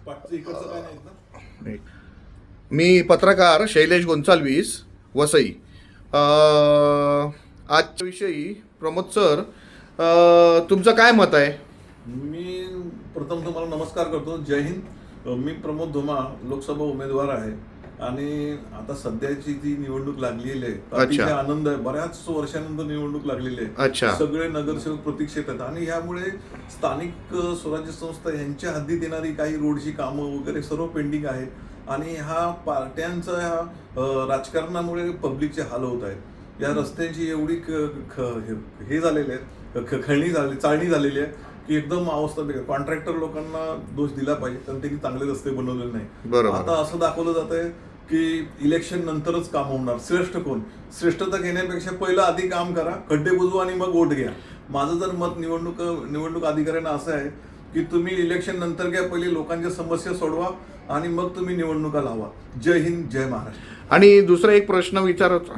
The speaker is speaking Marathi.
इकडचं काय नाहीत ना. मी पत्रकार शैलेश गोंचालवीस, वसई. आजच्या विषयी प्रमोद सर, तुमचं काय मत आहे? मी प्रथम तुम्हाला नमस्कार करतो. जय हिंद. मी प्रमोद धुमा, लोकसभा उमेदवार आहे आणि आता सध्याची ती निवडणूक लागलेली आहे. अतिशय आनंद आहे. बऱ्याच वर्षानंतर निवडणूक लागलेली आहे. सगळे नगरसेवक प्रतीक्षेत आहेत आणि यामुळे स्थानिक स्वराज्य संस्था यांच्या हद्दीत येणारी काही रोडची कामं वगैरे सर्व पेंडिंग आहेत आणि ह्या पार्ट्यांचा ह्या राजकारणामुळे पब्लिकचे हाल होत आहेत. या रस्त्यांची एवढी हे झालेले आहेत, चाळणी झालेली आहे की एकदम अवस्था बेकार. कॉन्ट्रॅक्टर लोकांना दोष दिला पाहिजे कारण त्यांनी चांगले रस्ते बनवलेले नाही. आता असं दाखवलं जात आहे की इलेक्शन नंतरच काम होणार. श्रेष्ठ कोण? श्रेष्ठता घेण्यापेक्षा पहिलं आधी काम करा, खड्डे बुजवा आणि मग वोट घ्या. माझं जर मत निवडणूक अधिकाऱ्यांना असं आहे की तुम्ही इलेक्शन नंतर घ्या, पहिले लोकांच्या समस्या सोडवा आणि मग तुम्ही निवडणुका लावा. जय हिंद, जय महाराष्ट्र. आणि दुसरा एक प्रश्न विचारत